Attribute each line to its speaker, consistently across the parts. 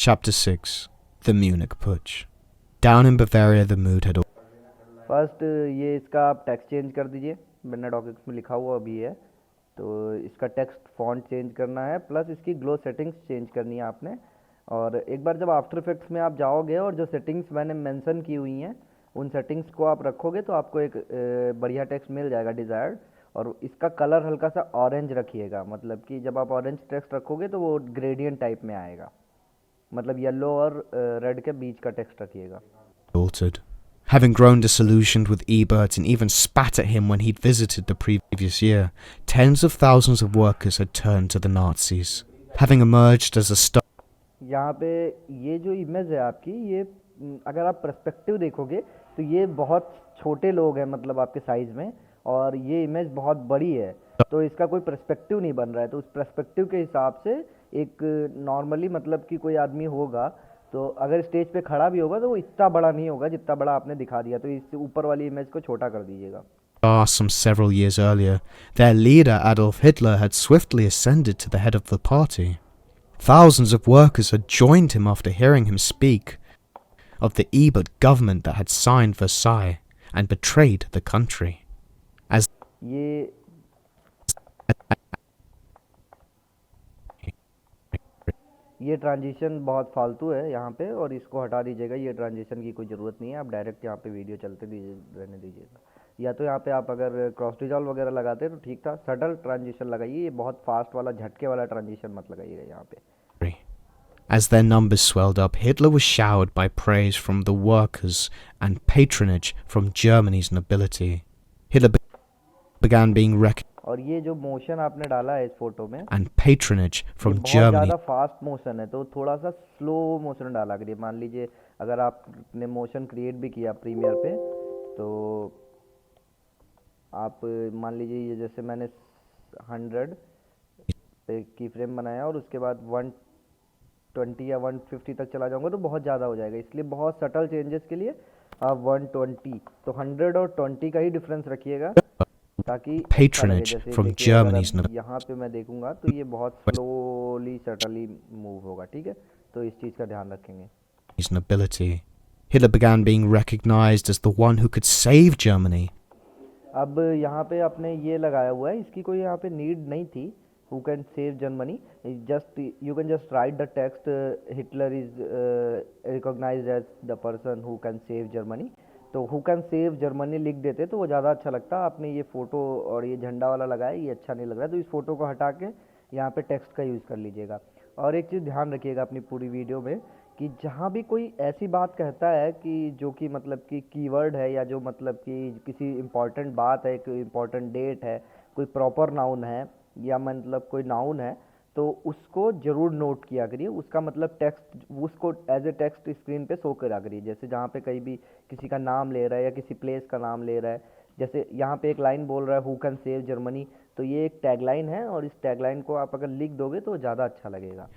Speaker 1: Chapter 6 The Munich Putsch. Down in Bavaria, the mood had.
Speaker 2: First ये इसका आप text change कर दीजिए। मैंने डॉक्यूमेंट्स में लिखा हुआ अभी है, तो इसका टेक्स्ट फॉन्ट चेंज करना है, प्लस इसकी ग्लो सेटिंग्स चेंज करनी है आपने। और एक बार जब आफ्टर इफेक्ट्स में आप जाओगे और जो सेटिंग्स मैंने मेंशन की हुई हैं उन सेटिंग्स को आप रखोगे तो आपको एक बढ़िया टेक्स्ट मिल जाएगा डिज़ायर्ड। और इसका कलर हल्का सा ऑरेंज रखिएगा, मतलब कि जब आप ऑरेंज टेक्स्ट रखोगे तो वो ग्रेडियंट टाइप में आएगा, मतलब येलो और रेड के बीच का टेक्स्ट रखिएगा।
Speaker 1: Altered. Having grown disillusioned with Ebert and even spat at him when he'd visited the previous year, tens of thousands of workers had turned to the Nazis. Having emerged as a star.
Speaker 2: यहाँ पे ये जो image है आपकी, ये अगर आप perspective देखोगे तो ये बहुत छोटे लोग हैं, मतलब आपके साइज़ में, और ये इमेज बहुत बड़ी है, तो इसका कोई पर्सपेक्टिव नहीं बन रहा है। तो उस पर्सपेक्टिव के हिसाब से एक नॉर्मली मतलब कि कोई आदमी होगा तो अगर स्टेज पे खड़ा भी होगा तो वो इतना बड़ा नहीं होगा जितना बड़ा आपने दिखा दिया, तो इस ऊपर वाली इमेज को छोटा कर दीजिएगा।
Speaker 1: Some several years earlier, their leader Adolf Hitler had swiftly ascended to the head of the party. Thousands of workers had joined him after hearing him speak of the Ebert government that had signed Versailles and betrayed the country. As
Speaker 2: ये transition बहुत फालतू है यहाँ पे, और इसको हटा दीजिएगा। ये ट्रांजिशन की कोई ज़रूरत नहीं है, आप डायरेक्ट यहाँ पे वीडियो चलते रहने दीजिएगा। या तो यहाँ पे आप अगर क्रॉस डिजॉल्व वगैरह लगाते तो ठीक था, सटल ट्रांजिशन लगाइए, ये बहुत फास्ट वाला झटके वाला ट्रांजिशन मत लगाइएगा यहाँ पे।
Speaker 1: As their numbers swelled up, Hitler was showered by praise from the workers and patronage from Germany's nobility. Hitler began being recognized.
Speaker 2: और ये जो मोशन आपने डाला है इस फोटो में,
Speaker 1: and patronage from
Speaker 2: बहुत
Speaker 1: Germany.
Speaker 2: ज़्यादा फास्ट मोशन है, तो थोड़ा सा स्लो मोशन डाला करिए। मान लीजिए अगर आपने मोशन क्रिएट भी किया प्रीमियर पे, तो आप मान लीजिए ये जैसे मैंने 100 पे की फ्रेम बनाया और उसके बाद 120 या 150 तक चला जाऊंगा तो बहुत ज़्यादा हो जाएगा, इसलिए बहुत सटल चेंजेस के लिए आप 120, तो 100 और 20 का ही डिफरेंस रखिएगा ताकि
Speaker 1: patronage from Germany's
Speaker 2: यहाँ पे मैं देखूंगा तो ये बहुत स्लोली सटली मूव होगा, ठीक है, तो इस चीज़ का ध्यान रखेंगे।
Speaker 1: nobility. Hitler began being recognized as the one who could save Germany.
Speaker 2: अब यहाँ पे आपने ये लगाया हुआ है, इसकी कोई यहाँ पे नीड नहीं थी। Who can save Germany? You can just write the text. Hitler is recognized as the person who can save Germany. तो हु कैन सेव जर्मनी लिख देते तो वो ज़्यादा अच्छा लगता। आपने ये फ़ोटो और ये झंडा वाला लगाया, ये अच्छा नहीं लग रहा है, तो इस फ़ोटो को हटा के यहाँ पे टेक्स्ट का यूज़ कर लीजिएगा। और एक चीज़ ध्यान रखिएगा अपनी पूरी वीडियो में कि जहाँ भी कोई ऐसी बात कहता है कि जो कि मतलब कि कीवर्ड है, या जो मतलब कि किसी इम्पॉर्टेंट बात है, कोई इम्पॉर्टेंट डेट है, कोई प्रॉपर नाउन है, या मतलब कोई नाउन है, तो उसको ज़रूर नोट किया करिए। उसका मतलब टेक्स्ट उसको एज ए टेक्स्ट स्क्रीन पे शो करा करिए। जैसे जहाँ पे कहीं भी किसी का नाम ले रहा है या किसी प्लेस का नाम ले रहा है, जैसे यहाँ पे एक लाइन बोल रहा है हु कैन सेव जर्मनी, तो ये एक टैगलाइन है और इस टैगलाइन को आप अगर लिख दोगे तो ज़्यादा अच्छा लगेगा।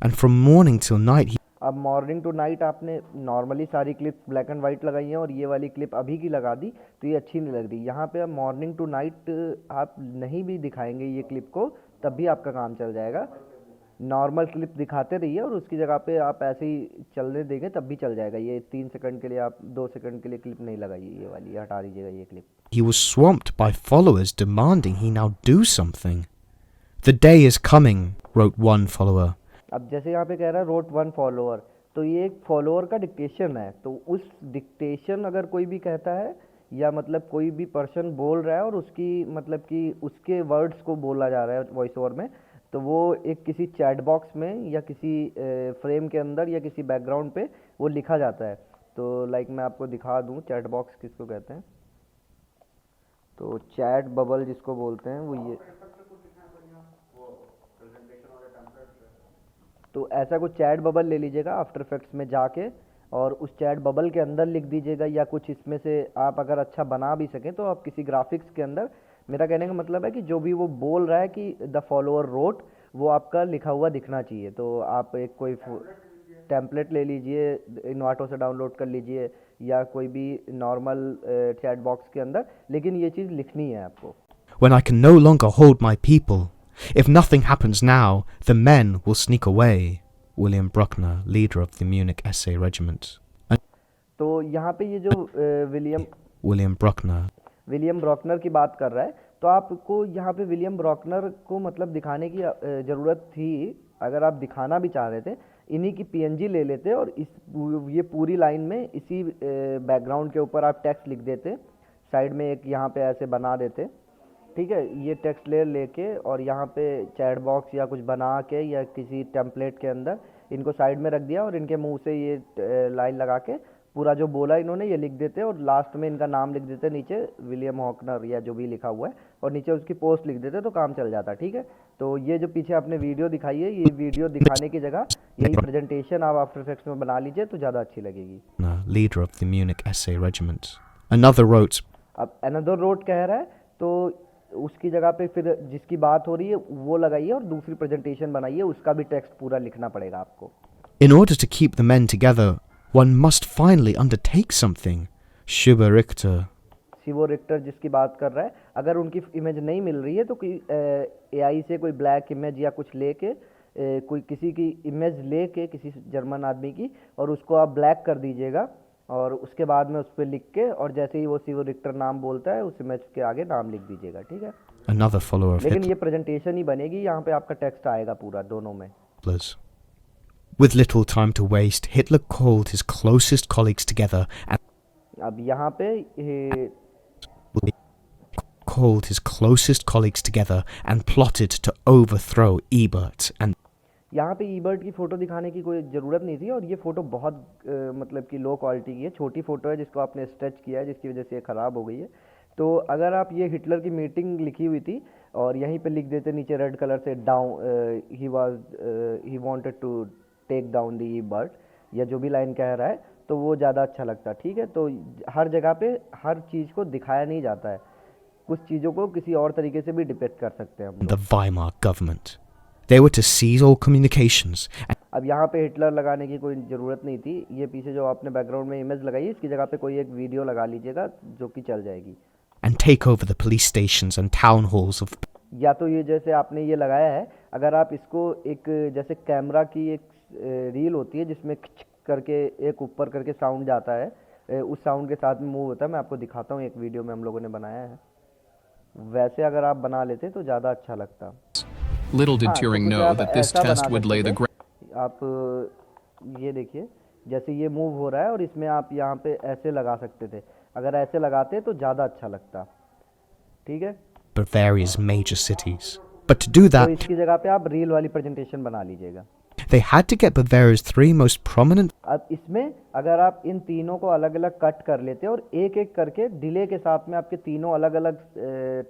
Speaker 1: And from morning till night
Speaker 2: अब मॉर्निंग टू नाइट आपने नॉर्मली सारी क्लिप्स ब्लैक एंड वाइट लगाई हैं और ये वाली क्लिप अभी की लगा दी तो ये अच्छी नहीं लग रही। यहाँ पे अब मॉर्निंग टू नाइट आप नहीं भी दिखाएंगे ये क्लिप को तब भी आपका काम चल जाएगा। नॉर्मल क्लिप दिखाते रहिए और उसकी जगह पे आप ऐसे ही चलने देंगे तब भी चल जाएगा। ये 3 सेकंड के लिए, आप 2 सेकंड के लिए क्लिप नहीं लगाइए, ये वाली हटा दीजिएगा ये clip.
Speaker 1: he was swamped by followers demanding he now do something. The day is coming, wrote one follower.
Speaker 2: अब जैसे यहाँ पे कह रहा है रोट 1 फॉलोअर, तो ये एक फॉलोअर का डिक्टेशन है, तो उस डिक्टेशन अगर कोई भी कहता है या मतलब कोई भी पर्सन बोल रहा है और उसकी मतलब कि उसके वर्ड्स को बोला जा रहा है वॉइस ओवर में, तो वो एक किसी चैट बॉक्स में या किसी फ्रेम के अंदर या किसी बैकग्राउंड पे वो लिखा जाता है। तो लाइक मैं आपको दिखा दूँ चैट बॉक्स किसको कहते हैं, तो चैट बबल जिसको बोलते हैं वो ये, तो ऐसा कुछ चैट बबल ले लीजिएगा आफ्टर इफेक्ट्स में जाके और उस चैट बबल के अंदर लिख दीजिएगा, या कुछ इसमें से आप अगर अच्छा बना भी सकें तो आप किसी ग्राफिक्स के अंदर, मेरा कहने का मतलब है कि जो भी वो बोल रहा है कि द फॉलोअर रोट, वो आपका लिखा हुआ दिखना चाहिए। तो आप एक कोई टेम्पलेट ले लीजिए, इन्वाटो से डाउनलोड कर लीजिए या कोई भी नॉर्मल चैट बॉक्स के अंदर, लेकिन ये चीज़ लिखनी है आपको।
Speaker 1: When I can no longer hold my people, if nothing happens now, the men will sneak away. William Bruckner, leader of the Munich SA regiment.
Speaker 2: तो यहाँ पे ये जो
Speaker 1: William Bruckner,
Speaker 2: विलियम ब्रॉकनर की बात कर रहा है, तो आपको यहाँ पे विलियम ब्रॉकनर को मतलब दिखाने की ज़रूरत थी। अगर आप दिखाना भी चाह रहे थे, इन्हीं की पीएनजी ले लेते और ये पूरी लाइन में इसी बैकग्राउंड के ऊपर आप टेक्स्ट लिख देते, साइड में एक यहाँ पे ऐसे बना देते। ठीक है, ये टेक्स्ट लेके और यहाँ पे चैट बॉक्स या कुछ बना के या किसी टेम्पलेट के अंदर इनको साइड में रख दिया और इनके मुंह से ये लाइन लगा के पूरा जो बोला इन्होंने ये लिख देते और लास्ट में इनका नाम लिख देते, नीचे विलियम हॉकनर या जो भी लिखा हुआ है, और नीचे उसकी पोस्ट लिख देते तो काम चल जाता। ठीक है, तो ये जो पीछे आपने वीडियो दिखाई है, ये वीडियो दिखाने की जगह यही प्रेजेंटेशन आप आफ्टर इफेक्ट्स में बना लीजिए तो ज़्यादा अच्छी लगेगी।
Speaker 1: leader of the Munich SA regiment. Another wrote,
Speaker 2: अब अनदर रोड कह रहा है तो उसकी जगह पे फिर जिसकी बात हो रही है वो लगाइए और दूसरी प्रेजेंटेशन बनाइए, उसका भी टेक्स्ट पूरा लिखना पड़ेगा आपको।
Speaker 1: In order to keep the men together, one must finally undertake something. Shiva Richter.
Speaker 2: शिवो रिक्टर जिसकी बात कर रहा है, अगर उनकी इमेज नहीं मिल रही है तो कोई एआई से कोई ब्लैक इमेज या कुछ लेके कोई किसी की इमेज लेके किसी जर्मन आदमी की और उसको आप ब्लैक कर दीजिएगा और उसके बाद में उस पर लिख के और जैसे ही वो शिवो रिक्टर नाम बोलता है उस इमेज के आगे नाम लिख दीजिएगा। ठीक है,
Speaker 1: Another follower of
Speaker 2: लेकिन ये प्रेजेंटेशन ही बनेगी, यहाँ पे आपका टेक्स्ट आएगा पूरा दोनों में।
Speaker 1: Hitler's. With little time to waste, Hitler called his closest colleagues together and
Speaker 2: अब यहाँ पे
Speaker 1: called his closest colleagues together and plotted to overthrow Ebert and
Speaker 2: यहाँ पे ईबर्ट की फ़ोटो दिखाने की कोई ज़रूरत नहीं थी और ये फ़ोटो बहुत मतलब कि लो क्वालिटी की है, छोटी फ़ोटो है जिसको आपने स्ट्रेच किया है जिसकी वजह से ये ख़राब हो गई है। तो अगर आप ये हिटलर की मीटिंग लिखी हुई थी और यहीं पे लिख देते नीचे रेड कलर से डाउन ही wanted to take down the Ebert या जो भी लाइन कह रहा है तो वो ज़्यादा अच्छा लगता। ठीक है, तो हर जगह पे हर चीज़ को दिखाया नहीं जाता है, कुछ चीज़ों को किसी और तरीके से भी डिपेक्ट कर सकते हैं हम लोग।
Speaker 1: the Weimar government. They were to seize all communications
Speaker 2: अब यहाँ पे हिटलर लगाने की कोई ज़रूरत नहीं थी, ये पीछे जो आपने बैकग्राउंड में इमेज लगाई इसकी जगह पे कोई एक वीडियो लगा लीजिएगा जो कि चल जाएगी।
Speaker 1: and take over the police stations and town halls of
Speaker 2: या तो ये जैसे आपने ये लगाया है, अगर आप इसको एक जैसे कैमरा की एक रील होती है जिसमें खिच करके एक ऊपर करके साउंड जाता है, उस साउंड के साथ में मूव होता है, मैं आपको दिखाता हूँ एक वीडियो में हम लोगों ने बनाया है, वैसे अगर आप बना लेते तो ज़्यादा अच्छा लगता।
Speaker 3: Little did
Speaker 2: हाँ, तो
Speaker 3: Turing
Speaker 2: कुछ
Speaker 3: know
Speaker 2: आप
Speaker 3: that this
Speaker 2: ऐसा
Speaker 3: test
Speaker 2: बना
Speaker 3: would lay
Speaker 2: सकते
Speaker 3: the
Speaker 2: थे। आप ये देखिए जैसे ये मूव हो रहा है और इसमें आप यहाँ पे ऐसे लगा सकते थे, अगर ऐसे लगाते तो ज़्यादा अच्छा लगता। ठीक है,
Speaker 1: Bavaria's major cities. But to do
Speaker 2: तो
Speaker 1: that,
Speaker 2: इसकी जगह पे आप रील वाली प्रेजेंटेशन बना लीजिएगा।
Speaker 1: they had to get Bavaria's three most prominent
Speaker 2: अब इसमें अगर आप इन तीनों को अलग अलग कट कर लेते और एक एक करके डिले के साथ में आपके तीनों अलग अलग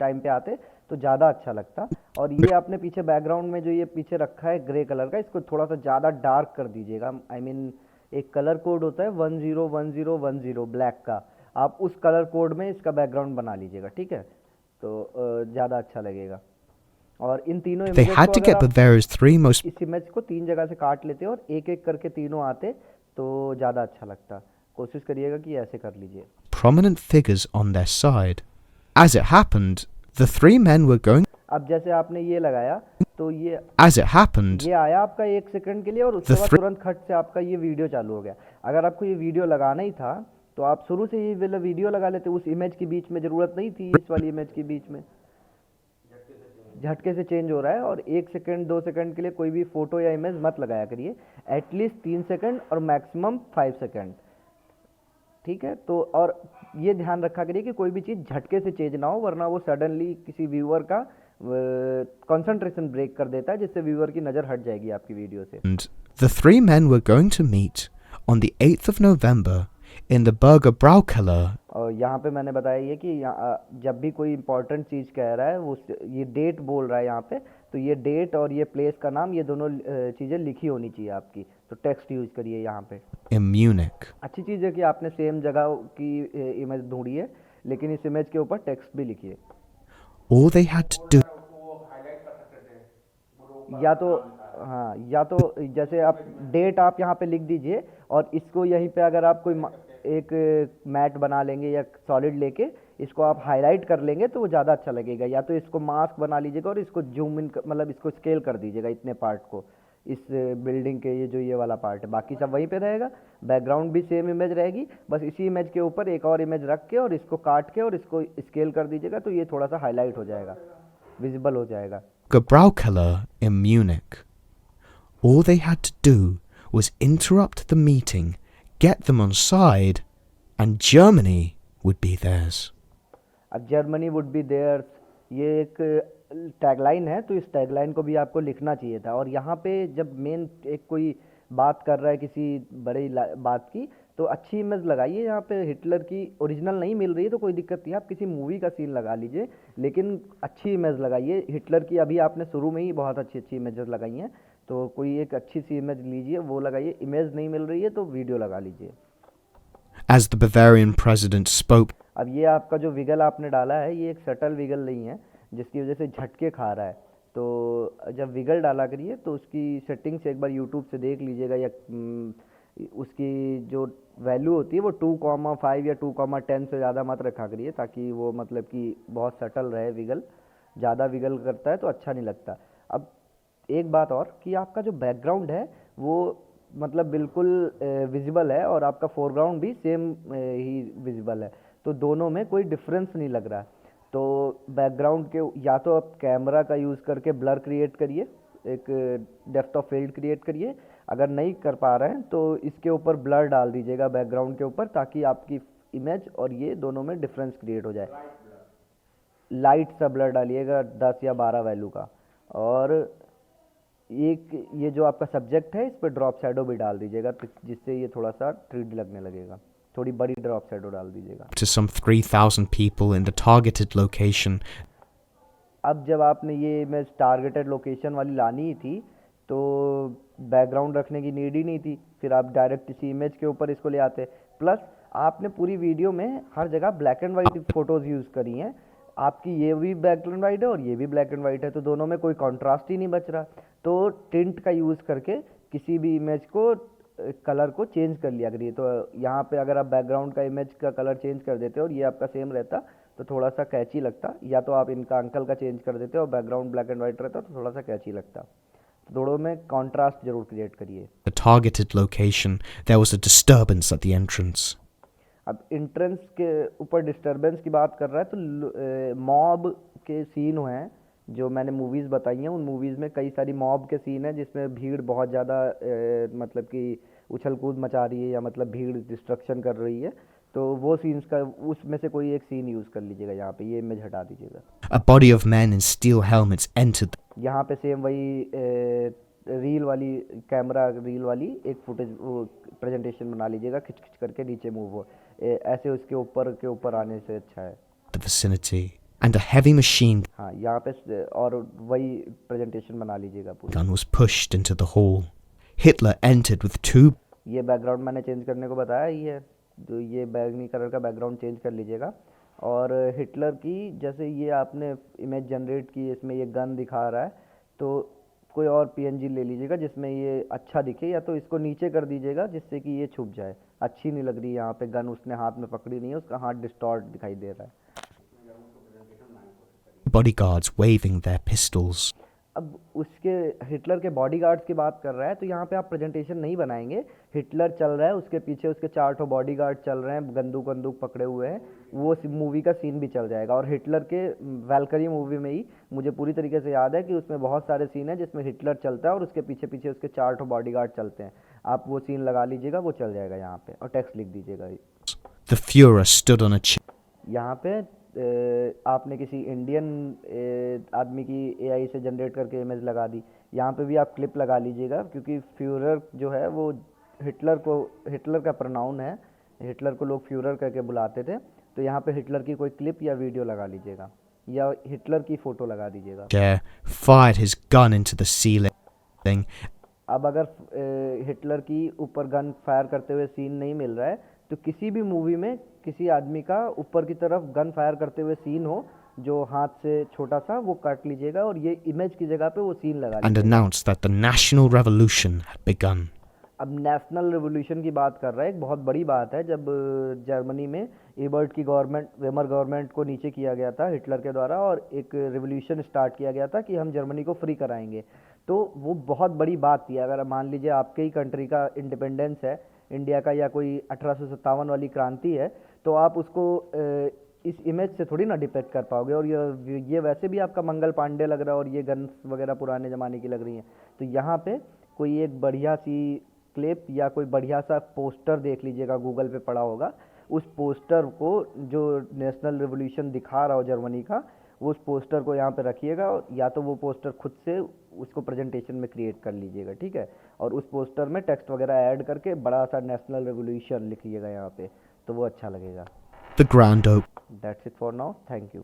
Speaker 2: टाइम पे आते तो ज़्यादा अच्छा लगता। और ये आपने पीछे बैकग्राउंड में जो ये पीछे रखा है ग्रे कलर का, इसको थोड़ा सा ज़्यादा डार्क कर दीजिएगा। आई मीन एक कलर कोड होता है 101010 ब्लैक का, आप उस कलर कोड में इसका बैकग्राउंड बना लीजिएगा। ठीक है, तो ज़्यादा अच्छा लगेगा। और इन तीनों
Speaker 1: they
Speaker 2: इमेजेस
Speaker 1: had
Speaker 2: को
Speaker 1: to
Speaker 2: अगर
Speaker 1: get
Speaker 2: आप
Speaker 1: Bavaria's three most
Speaker 2: इस इमेज को तीन जगह से काट लेते और एक एक करके तीनों आते तो ज़्यादा अच्छा लगता। कोशिश करिएगा कि ऐसे कर लीजिए।
Speaker 1: prominent figures on their side. As it happened, the three men were going
Speaker 2: अब जैसे आपने ये लगाया तो ये
Speaker 1: as it happened,
Speaker 2: आया आपका एक सेकंड के लिए और उसके
Speaker 1: The
Speaker 2: बाद
Speaker 1: three-
Speaker 2: तुरंत खट से आपका ये वीडियो चालू हो गया। अगर आपको ये वीडियो लगाना ही था तो आप शुरू से ही वाला वीडियो लगा लेते, उस इमेज की बीच में ज़रूरत नहीं थी इस वाली इमेज की बीच में। झटके से चेंज हो रहा है और एक सेकंड 2 सेकंड के लिए कोई भी फोटो या इमेज मत लगाया करिए, एटलीस्ट 3 सेकंड और मैक्सिमम 5 सेकंड। ठीक है, तो और ये ध्यान रखा करिए कि कोई भी चीज़ झटके से चेंज ना हो, वरना वो सडनली किसी व्यूअर का कंसंट्रेशन ब्रेक कर देता है जिससे व्यूअर की नज़र हट जाएगी आपकी वीडियो से।
Speaker 1: and the three men were going to meet on the 8th of November in the Berger Braukeller.
Speaker 2: और यहाँ पे मैंने बताया ये कि जब भी कोई इंपॉर्टेंट चीज़ कह रहा है वो ये डेट बोल रहा है यहाँ पे, तो ये डेट और ये प्लेस का नाम ये दोनों चीज़ें लिखी होनी चाहिए आपकी, तो टेक्स्ट यूज़ करिए यहाँ पे।
Speaker 1: In Munich.
Speaker 2: अच्छी चीज़ है कि आपने सेम जगह की इमेज ढूंढी है, लेकिन इस इमेज के ऊपर टेक्स्ट भी लिखिए।
Speaker 1: All they had to do
Speaker 2: या तो हाँ, या तो जैसे आप डेट आप यहाँ पे लिख दीजिए और इसको यहीं पे अगर आप कोई एक मैट बना लेंगे या सॉलिड लेके इसको आप हाईलाइट कर लेंगे तो वो ज़्यादा अच्छा लगेगा। या तो इसको मास्क बना लीजिएगा और इसको जूम इन मतलब इसको स्केल कर दीजिएगा इतने पार्ट को, इस बिल्डिंग के, ये जो ये वाला पार्ट है, बाकी सब वहीं पे रहेगा। बैकग्राउंड भी सेम इमेज रहेगी, बस इसी इमेज के ऊपर एक और इमेज रख के और इसको काट के और इसको स्केल कर दीजिएगा तो ये थोड़ा सा हाईलाइट हो जाएगा, विजिबल हो जाएगा।
Speaker 1: Gebraukeller in Munich. All they had to do was interrupt the meeting, get them on side, and Germany would be theirs.
Speaker 2: अब जर्मनी वुड बी देयर्स, ये एक टैगलाइन है, तो इस टैगलाइन को भी आपको लिखना चाहिए था। और यहाँ पे जब मेन एक कोई बात कर रहा है किसी बड़ी बात की, तो अच्छी इमेज लगाइए। यहाँ पे हिटलर की ओरिजिनल नहीं मिल रही है तो कोई दिक्कत नहीं है, आप किसी मूवी का सीन लगा लीजिए, लेकिन अच्छी इमेज लगाइए हिटलर की। अभी आपने शुरू में ही बहुत अच्छी अच्छी इमेजेस लगाई हैं, तो कोई एक अच्छी सी इमेज लीजिए, वो लगाइए। इमेज नहीं मिल रही है तो वीडियो लगा लीजिए।
Speaker 1: As the Bavarian president spoke,
Speaker 2: अब ये आपका जो विगल आपने डाला है, ये एक सटल विगल नहीं है जिसकी वजह से झटके खा रहा है। तो जब विगल डाला करिए तो उसकी सेटिंग्स एक बार यूट्यूब से देख लीजिएगा, या उसकी जो वैल्यू होती है वो 2,5 या 2,10 से ज़्यादा मत रखा करिए, ताकि वो मतलब कि बहुत सटल रहे विगल। ज़्यादा विगल करता है तो अच्छा नहीं लगता। अब एक बात और कि आपका जो बैकग्राउंड है वो मतलब बिल्कुल विजिबल है, और आपका फोरग्राउंड भी सेम ही विजिबल है, तो दोनों में कोई डिफरेंस नहीं लग रहा। तो बैकग्राउंड के या तो आप कैमरा का यूज़ करके ब्लर क्रिएट करिए, एक डेप्थ ऑफ फील्ड क्रिएट करिए। अगर नहीं कर पा रहे हैं तो इसके ऊपर ब्लर डाल दीजिएगा बैकग्राउंड के ऊपर, ताकि आपकी इमेज और ये दोनों में डिफरेंस क्रिएट हो जाए। लाइट सा ब्लर डालिएगा 10 या 12 वैल्यू का। और एक ये जो आपका सब्जेक्ट है इस पर ड्रॉप शैडो भी डाल दीजिएगा, जिससे ये थोड़ा सा 3D लगने लगेगा। थोड़ी बड़ी ड्रॉप शैडो डाल दीजिएगा।
Speaker 1: to some 3,000 people in the targeted location,
Speaker 2: अब जब आपने ये इमेज टारगेटेड लोकेशन वाली लानी ही थी तो बैकग्राउंड रखने की नीड ही नहीं थी, फिर आप डायरेक्ट इसी इमेज के ऊपर इसको ले आते। प्लस आपने पूरी वीडियो में हर जगह black and white photos use करी हैं, आपकी ये भी ब्लैक एंड वाइट है और ये भी ब्लैक एंड वाइट है, तो दोनों में कोई कॉन्ट्रास्ट ही नहीं बच रहा। तो टिंट का यूज़ करके किसी भी इमेज को कलर को चेंज कर लिया करिए। तो यहाँ पे अगर आप बैकग्राउंड का इमेज का कलर चेंज कर देते और ये आपका सेम रहता तो थोड़ा सा कैची लगता, या तो आप इनका अंकल का चेंज कर देते और बैकग्राउंड ब्लैक एंड वाइट रहता तो थोड़ा सा कैची लगता। तो दोनों में कॉन्ट्रास्ट जरूर क्रिएट करिए।
Speaker 1: the targeted location, there was a disturbance at the entrance.
Speaker 2: अब इंट्रेंस के ऊपर डिस्टरबेंस की बात कर रहा है तो मॉब के सीन हैं जो मैंने मूवीज़ बताई हैं, उन मूवीज़ में कई सारी मॉब के सीन हैं जिसमें भीड़ बहुत ज़्यादा मतलब कि उछल कूद मचा रही है, या मतलब भीड़ डिस्ट्रक्शन कर रही है, तो वो सीन्स का उसमें से कोई एक सीन यूज़ कर लीजिएगा। यहाँ पे ये इमेज हटा दीजिएगा।
Speaker 1: A body of men in steel helmets entered.
Speaker 2: यहाँ पे सेम वही रील वाली, कैमरा रील वाली एक फुटेज वो प्रेजेंटेशन बना लीजिएगा, खिंच खिंच करके नीचे मूव हो, ऐसे उसके ऊपर के ऊपर आने से अच्छा है।
Speaker 1: The vicinity, and a heavy machine
Speaker 2: हाँ यहाँ पे और वही प्रेजेंटेशन बना लीजिएगा पूरी।
Speaker 1: gun was pushed into the hall. Hitler entered with two
Speaker 2: ये बैकग्राउंड मैंने चेंज करने को बताया ही है, तो ये बैगनी कलर का बैकग्राउंड चेंज कर लीजिएगा। और हिटलर की जैसे ये आपने इमेज जनरेट की, इसमें ये गन दिखा रहा है, तो कोई और पीएनजी ले लीजिएगा जिसमें ये अच्छा दिखे, या तो इसको नीचे कर दीजिएगा जिससे कि ये छुप जाए। अच्छी नहीं लग रही यहाँ पे गन, उसने हाथ में पकड़ी नहीं है, उसका हाथ डिस्टॉर्ट दिखाई दे रहा है।
Speaker 1: bodyguards waving their pistols.
Speaker 2: अब उसके हिटलर के बॉडीगार्ड्स की बात कर रहा है, तो यहाँ पे आप प्रेजेंटेशन नहीं बनाएंगे। हिटलर चल रहा है, उसके पीछे उसके 4 बॉडीगार्ड चल रहे हैं, बंदूक बंदूक पकड़े हुए हैं, वो मूवी का सीन भी चल जाएगा। और हिटलर के वैल्करी मूवी में ही मुझे पूरी तरीके से याद है कि उसमें बहुत सारे सीन हैं जिसमें हिटलर चलता है और उसके पीछे पीछे उसके 4 बॉडीगार्ड चलते हैं। आप वो सीन लगा लीजिएगा, वो चल जाएगा यहाँ पे, और टेक्स्ट लिख दीजिएगा।
Speaker 1: The Führer stood on a chair.
Speaker 2: यहाँ पे आपने किसी इंडियन आदमी की एआई से जनरेट करके इमेज लगा दी, यहाँ पे भी आप क्लिप लगा लीजिएगा, क्योंकि फ्यूरर जो है वो हिटलर का प्रोनाउन है, हिटलर को लोग फ्यूरर करके बुलाते थे, तो यहाँ पे हिटलर की कोई क्लिप या वीडियो लगा लीजिएगा, या हिटलर की फ़ोटो लगा दीजिएगा।
Speaker 1: Chair fired his gun into the ceiling.
Speaker 2: अब अगर हिटलर की ऊपर गन फायर करते हुए सीन नहीं मिल रहा है, तो किसी भी मूवी में किसी आदमी का ऊपर की तरफ गन फायर करते हुए सीन हो जो हाथ से छोटा सा, वो काट लीजिएगा और ये इमेज की जगह पे वो सीन लगा
Speaker 1: And
Speaker 2: लीजिएगा।
Speaker 1: announced that the national revolution had begun.
Speaker 2: अब नेशनल रिवोल्यूशन की बात कर रहा है, एक बहुत बड़ी बात है। जब जर्मनी में एबर्ट की गवर्नमेंट, वेमर गवर्नमेंट को नीचे किया गया था हिटलर के द्वारा, और एक रिवोल्यूशन स्टार्ट किया गया था कि हम जर्मनी को फ्री कराएंगे। तो वो बहुत बड़ी बात थी। अगर मान लीजिए आपके ही कंट्री का इंडिपेंडेंस है, इंडिया का, या कोई 1857 वाली क्रांति है, तो आप उसको इस इमेज से थोड़ी ना डिपेक्ट कर पाओगे। और ये वैसे भी आपका मंगल पांडे लग रहा है, और ये गन्स वगैरह पुराने ज़माने की लग रही हैं। तो यहाँ पे कोई एक बढ़िया सी क्लिप या कोई बढ़िया सा पोस्टर देख लीजिएगा, गूगल पे पड़ा होगा, उस पोस्टर को जो नेशनल रिवॉल्यूशन दिखा रहा हो जर्मनी का, वो उस पोस्टर को यहाँ पे रखिएगा, और या तो वो पोस्टर खुद से उसको प्रेजेंटेशन में क्रिएट कर लीजिएगा, ठीक है। और उस पोस्टर में टेक्स्ट वगैरह ऐड करके बड़ा सा नेशनल रिवॉल्यूशन लिखिएगा यहाँ पे, तो वो अच्छा लगेगा।
Speaker 1: The Grand Oak.
Speaker 2: That's it for now, thank you.